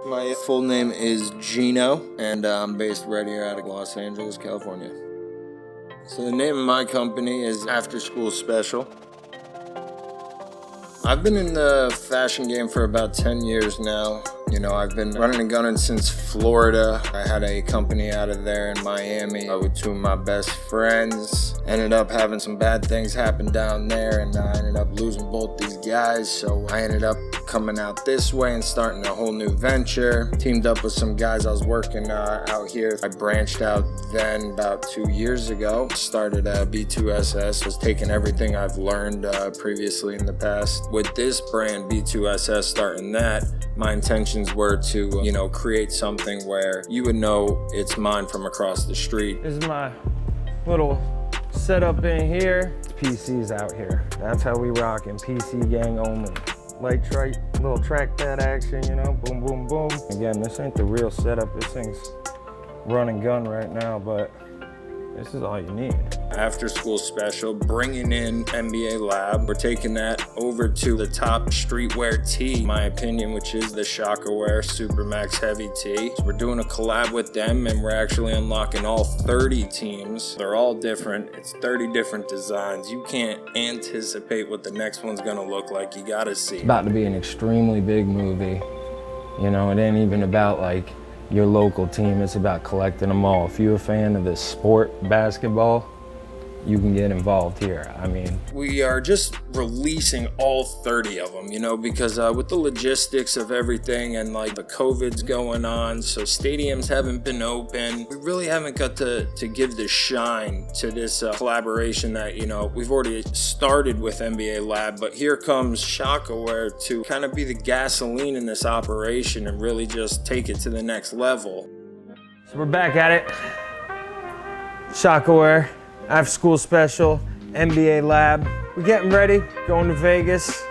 My full name is Gino, and I'm based right here out of Los Angeles, California. So the name of my company is After School Special. I've been in the fashion game for about 10 years now. I've been running and gunning since Florida. I had a company out of there in Miami with two of my best friends. Ended up having some bad things happen down there, and I ended up losing both these guys. So I ended up coming out this way and starting a whole new venture. Teamed up with some guys I was working out here. I branched out then about 2 years ago. Started B2SS, was taking everything I've learned previously in the past. With this brand, B2SS, starting that, my intentions were to, create something where you would know it's mine from across the street. This is my little setup in here. It's PCs out here. That's how we rockin', PC gang only. Light trike, little trackpad action, boom, boom, boom. Again, this ain't the real setup. This thing's run and gun right now, but this is all you need. After School Special, bringing in NBA Lab. We're taking that over to the top streetwear tee, in my opinion, which is the Shaka Supermax Heavy tee. So we're doing a collab with them, and we're actually unlocking all 30 teams. They're all different. It's 30 different designs. You can't anticipate what the next one's gonna look like. You gotta see. It's about to be an extremely big movie. It ain't even about like your local team, it's about collecting them all. If you're a fan of this sport, basketball, you can get involved here. We are just releasing all 30 of them, because with the logistics of everything and like the COVID's going on, so stadiums haven't been open. We really haven't got to give the shine to this collaboration that, we've already started with NBA Lab, but here comes Shaka to kind of be the gasoline in this operation and really just take it to the next level. So we're back at it. Shaka After School Special, NBA Lab. We're getting ready, going to Vegas.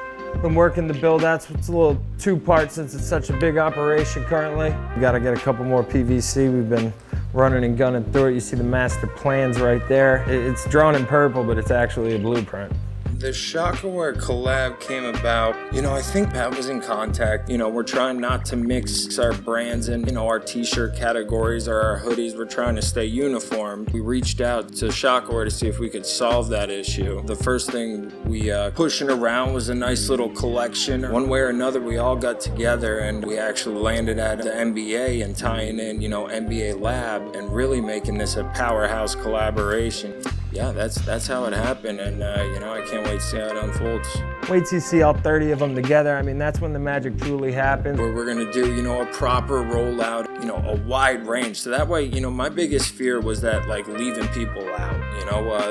Been working the build outs. It's a little two-part since it's such a big operation currently. We gotta get a couple more PVC. We've been running and gunning through it. You see the master plans right there. It's drawn in purple, but it's actually a blueprint. The Shaka collab came about, I think Pat was in contact. We're trying not to mix our brands and, our t-shirt categories or our hoodies. We're trying to stay uniform. We reached out to Shaka to see if we could solve that issue. The first thing we pushing around was a nice little collection. One way or another, we all got together and we actually landed at the NBA and tying in, NBA Lab and really making this a powerhouse collaboration. Yeah, that's how it happened, and I can't wait to see how it unfolds. Wait till you see all 30 of them together. That's when the magic truly happens. Where we're gonna do, a proper rollout, a wide range. So that way, my biggest fear was that leaving people out.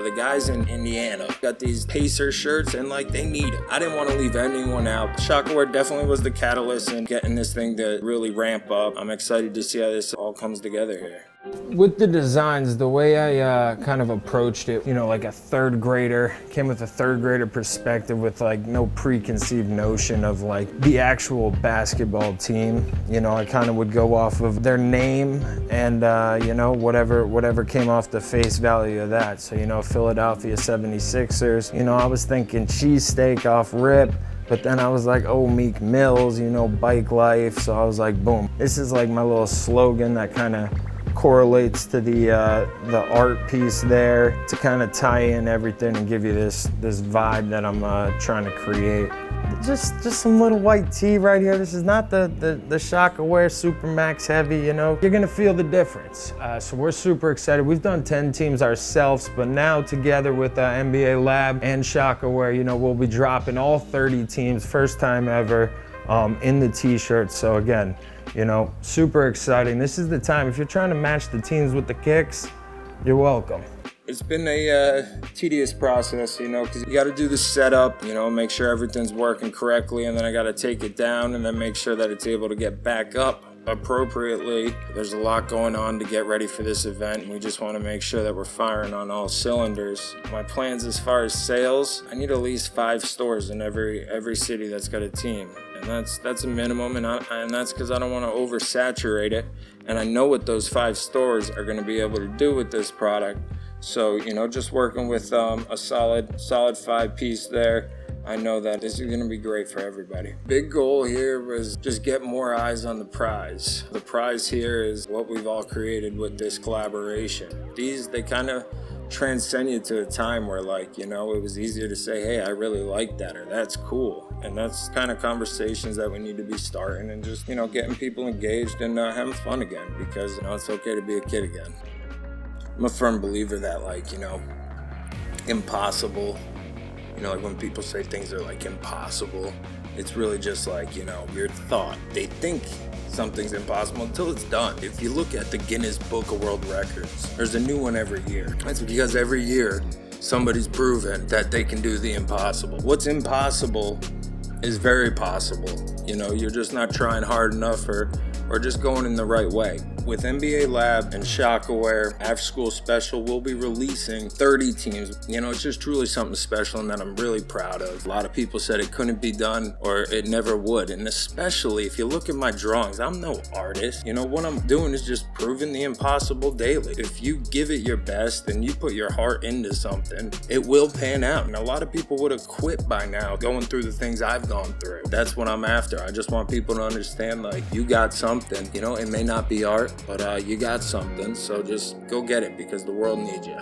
The guys in Indiana got these Pacer shirts and they need it. I didn't want to leave anyone out. Shaka definitely was the catalyst in getting this thing to really ramp up. I'm excited to see how this all comes together here. With the designs, the way I kind of approached it, like a third grader, came with a third grader perspective with no preconceived notion of the actual basketball team. I kind of would go off of their name and, whatever came off the face value of that. So, Philadelphia 76ers, I was thinking cheesesteak off rip. But then I was like, oh, Meek Mills, bike life. So I was like, boom. This is my little slogan that kind of correlates to the art piece there to kind of tie in everything and give you this vibe that I'm trying to create. Just some little white tee right here. This is not the Shaka Supermax Heavy, You're gonna feel the difference. So we're super excited. We've done 10 teams ourselves, but now together with NBA Lab and Shaka we'll be dropping all 30 teams, first time ever, in the t-shirt. So again, super exciting. This is the time. If you're trying to match the teams with the kicks, you're welcome. It's been a tedious process, because you got to do the setup, make sure everything's working correctly, and then I got to take it down and then make sure that it's able to get back up appropriately. There's a lot going on to get ready for this event, and we just want to make sure that we're firing on all cylinders. My plans as far as sales, I need at least 5 stores in every city that's got a team. And that's a minimum, and that's because I don't want to oversaturate it. And I know what those 5 stores are going to be able to do with this product. So, just working with a solid 5-piece there. I know that this is gonna be great for everybody. Big goal here was just get more eyes on the prize. The prize here is what we've all created with this collaboration. They kind of transcend you to a time where, like, it was easier to say, hey, I really like that, or that's cool. And that's kind of conversations that we need to be starting, and just, getting people engaged and having fun again, because, it's okay to be a kid again. I'm a firm believer that, like, impossible, like when people say things are like impossible, it's really just like, your thought. They think something's impossible until it's done. If you look at the Guinness Book of World Records, there's a new one every year. That's because every year somebody's proven that they can do the impossible. What's impossible is very possible. You're just not trying hard enough or just going in the right way. With NBA Lab and Shaka After School Special, we'll be releasing 30 teams. It's just truly something special and that I'm really proud of. A lot of people said it couldn't be done or it never would. And especially if you look at my drawings, I'm no artist. What I'm doing is just proving the impossible daily. If you give it your best and you put your heart into something, it will pan out. And a lot of people would have quit by now going through the things I've gone through. That's what I'm after. I just want people to understand, like, you got something. It may not be art, but you got something, so just go get it because the world needs you.